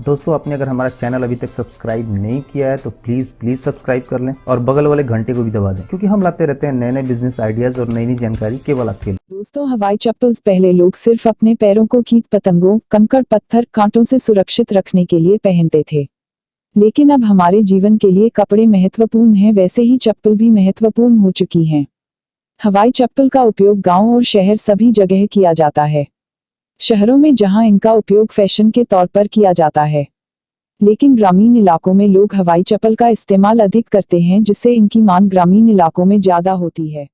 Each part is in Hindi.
दोस्तों, आपने अगर हमारा चैनल अभी तक सब्सक्राइब नहीं किया है तो प्लीज सब्सक्राइब कर लें और बगल वाले घंटे को भी दबा दें, क्योंकि हम लाते रहते हैं नए नए बिजनेस आइडियाज और नई नई जानकारी केवल आपके लिए। दोस्तों, हवाई चप्पल्स पहले लोग सिर्फ अपने पैरों को कीट पतंगों, कंकड़ पत्थर, कांटों से सुरक्षित रखने के लिए पहनते थे। लेकिन अब हमारे जीवन के लिए कपड़े महत्वपूर्ण हैं, वैसे ही चप्पल भी महत्वपूर्ण हो चुकी हैं। हवाई चप्पल का उपयोग गांव और शहर सभी जगह किया जाता है। शहरों में जहां इनका उपयोग फैशन के तौर पर किया जाता है, लेकिन ग्रामीण इलाकों में लोग हवाई चप्पल का इस्तेमाल अधिक करते हैं, जिससे इनकी मांग ग्रामीण इलाकों में ज्यादा होती है।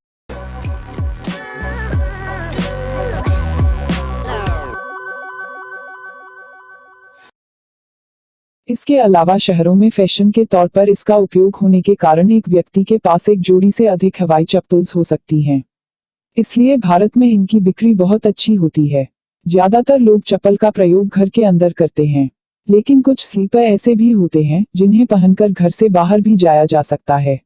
इसके अलावा शहरों में फैशन के तौर पर इसका उपयोग होने के कारण एक व्यक्ति के पास एक जोड़ी से अधिक हवाई चप्पल्स हो सकती हैं। इसलिए भारत में इनकी बिक्री बहुत अच्छी होती है। ज्यादातर लोग चप्पल का प्रयोग घर के अंदर करते हैं, लेकिन कुछ स्लीपर ऐसे भी होते हैं जिन्हें पहनकर घर से बाहर भी जाया जा सकता है।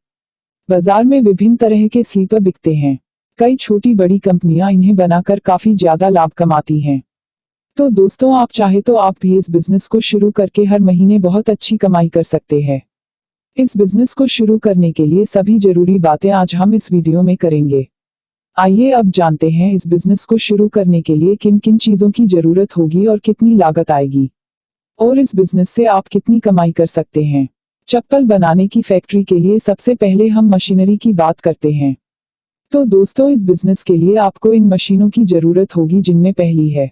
बाजार में विभिन्न तरह के स्लीपर बिकते हैं। कई छोटी बड़ी कंपनियां इन्हें बनाकर काफी ज्यादा लाभ कमाती हैं। तो दोस्तों, आप चाहे तो आप भी इस बिजनेस को शुरू करके हर महीने बहुत अच्छी कमाई कर सकते हैं। इस बिजनेस को शुरू करने के लिए सभी जरूरी बातें आज हम इस वीडियो में करेंगे। आइए अब जानते हैं इस बिजनेस को शुरू करने के लिए किन किन चीजों की जरूरत होगी और कितनी लागत आएगी, और इस बिजनेस से आप कितनी कमाई कर सकते हैं। चप्पल बनाने की फैक्ट्री के लिए सबसे पहले हम मशीनरी की बात करते हैं। तो दोस्तों, इस बिजनेस के लिए आपको इन मशीनों की जरूरत होगी, जिनमें पहली है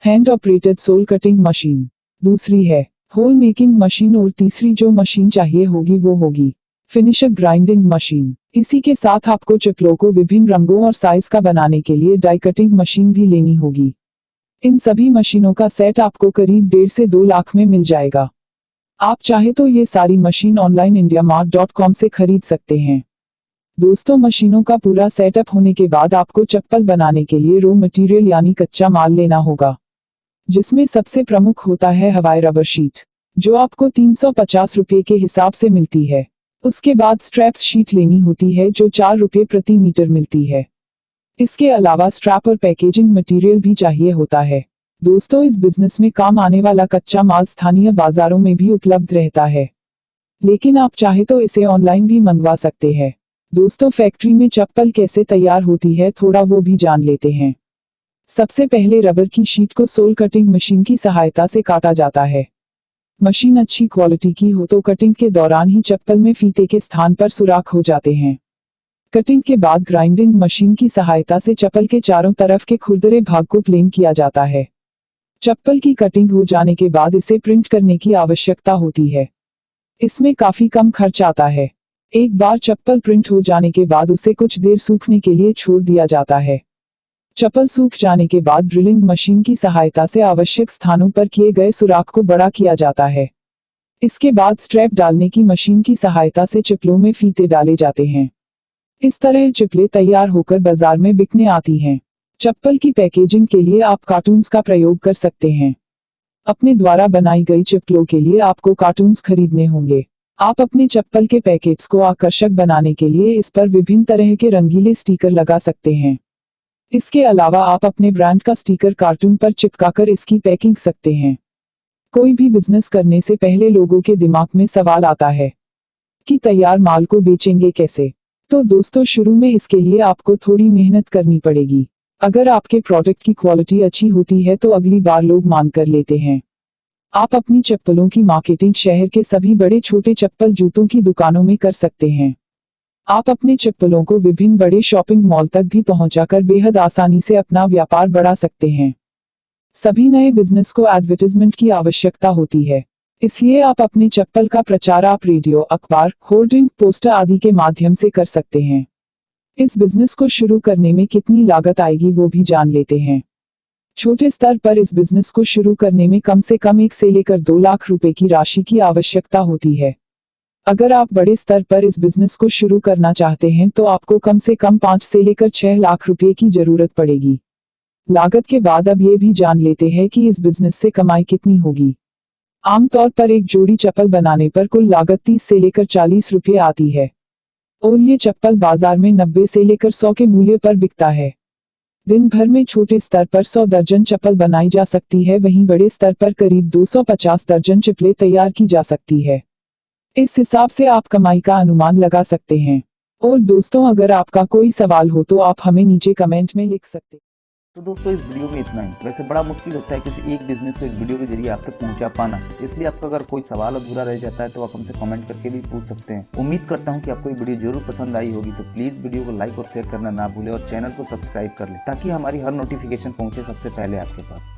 hand operated sole cutting machine, दूसरी है होल मेकिंग मशीन और तीसरी जो मशीन चाहिए होगी वो होगी फिनिशर ग्राइंडिंग मशीन। इसी के साथ आपको चप्पलों को विभिन्न रंगों और साइज का बनाने के लिए डाई कटिंग मशीन भी लेनी होगी। इन सभी मशीनों का सेट आपको करीब 1.5 से 2 लाख में मिल जाएगा। आप चाहे तो ये सारी मशीन ऑनलाइन indiamart.com से खरीद सकते हैं। दोस्तों, मशीनों का पूरा सेटअप होने के बाद आपको चप्पल बनाने के लिए रॉ मटेरियल यानी कच्चा माल लेना होगा, जिसमें सबसे प्रमुख होता है हवाई रबर शीट, जो आपको 350 रुपये के हिसाब से मिलती है। उसके बाद स्ट्रैप्स शीट लेनी होती है, जो 4 रुपये प्रति मीटर मिलती है। इसके अलावा स्ट्रैप और पैकेजिंग मटेरियल भी चाहिए होता है। दोस्तों, इस बिजनेस में काम आने वाला कच्चा माल स्थानीय बाजारों में भी उपलब्ध रहता है, लेकिन आप चाहे तो इसे ऑनलाइन भी मंगवा सकते हैं। दोस्तों, फैक्ट्री में चप्पल कैसे तैयार होती है, थोड़ा वो भी जान लेते हैं। सबसे पहले रबर की शीट को सोल कटिंग मशीन की सहायता से काटा जाता है। मशीन अच्छी क्वालिटी की हो तो कटिंग के दौरान ही चप्पल में फीते के स्थान पर सुराख हो जाते हैं। कटिंग के बाद ग्राइंडिंग मशीन की सहायता से चप्पल के चारों तरफ के खुरदरे भाग को प्लेन किया जाता है। चप्पल की कटिंग हो जाने के बाद इसे प्रिंट करने की आवश्यकता होती है। इसमें काफी कम खर्च आता है। एक बार चप्पल प्रिंट हो जाने के बाद उसे कुछ देर सूखने के लिए छोड़ दिया जाता है। चप्पल सूख जाने के बाद ड्रिलिंग मशीन की सहायता से आवश्यक स्थानों पर किए गए सुराख को बड़ा किया जाता है। इसके बाद स्ट्रैप डालने की मशीन की सहायता से चप्पलों में फीते डाले जाते हैं। इस तरह चप्पलें तैयार होकर बाजार में बिकने आती हैं। चप्पल की पैकेजिंग के लिए आप कार्टून्स का प्रयोग कर सकते हैं। अपने द्वारा बनाई गई चप्पलों के लिए आपको कार्टून्स खरीदने होंगे। आप अपने चप्पल के पैकेट्स को आकर्षक बनाने के लिए इस पर विभिन्न तरह के रंगीले स्टिकर लगा सकते हैं। इसके अलावा आप अपने ब्रांड का स्टिकर कार्टून पर चिपकाकर इसकी पैकिंग सकते हैं। कोई भी बिजनेस करने से पहले लोगों के दिमाग में सवाल आता है कि तैयार माल को बेचेंगे कैसे। तो दोस्तों, शुरू में इसके लिए आपको थोड़ी मेहनत करनी पड़ेगी। अगर आपके प्रोडक्ट की क्वालिटी अच्छी होती है तो अगली बार लोग मान कर लेते हैं। आप अपनी चप्पलों की मार्केटिंग शहर के सभी बड़े छोटे चप्पल जूतों की दुकानों में कर सकते हैं। आप अपने चप्पलों को विभिन्न बड़े शॉपिंग मॉल तक भी पहुंचाकर बेहद आसानी से अपना व्यापार बढ़ा सकते हैं। सभी नए बिजनेस को एडवर्टाइजमेंट की आवश्यकता होती है, इसलिए आप अपने चप्पल का प्रचार आप रेडियो, अखबार, होर्डिंग, पोस्टर आदि के माध्यम से कर सकते हैं। इस बिजनेस को शुरू करने में कितनी लागत आएगी वो भी जान लेते हैं। छोटे स्तर पर इस बिजनेस को शुरू करने में कम से कम 1 से लेकर 2 लाख रुपए की राशि की आवश्यकता होती है। अगर आप बड़े स्तर पर इस बिजनेस को शुरू करना चाहते हैं तो आपको कम से कम 5 से लेकर 6 लाख रुपए की जरूरत पड़ेगी। लागत के बाद अब ये भी जान लेते हैं कि इस बिजनेस से कमाई कितनी होगी। आमतौर पर एक जोड़ी चप्पल बनाने पर कुल लागत 30 से लेकर 40 रुपये आती है, और ये चप्पल बाजार में 90 से लेकर 100 के मूल्य पर बिकता है। दिन भर में छोटे स्तर पर 100 दर्जन चप्पल बनाई जा सकती है, वहीं बड़े स्तर पर करीब 250 दर्जन चप्पलें तैयार की जा सकती है। इस हिसाब से आप कमाई का अनुमान लगा सकते हैं। और दोस्तों, अगर आपका कोई सवाल हो तो आप हमें नीचे कमेंट में लिख सकते हैं। तो दोस्तों, इस वीडियो में इतना ही। वैसे बड़ा मुश्किल होता है किसी एक बिजनेस को एक वीडियो के जरिए आप तक पहुंचा पाना, इसलिए आपका अगर कोई सवाल अधूरा रह जाता है तो आप हमसे कमेंट करके भी पूछ सकते हैं। उम्मीद करता हूं कि आपको ये वीडियो जरूर पसंद आई होगी, तो प्लीज वीडियो को लाइक और शेयर करना ना भूलें और चैनल को सब्सक्राइब कर लें ताकि हमारी हर नोटिफिकेशन पहुंचे सबसे पहले आपके पास।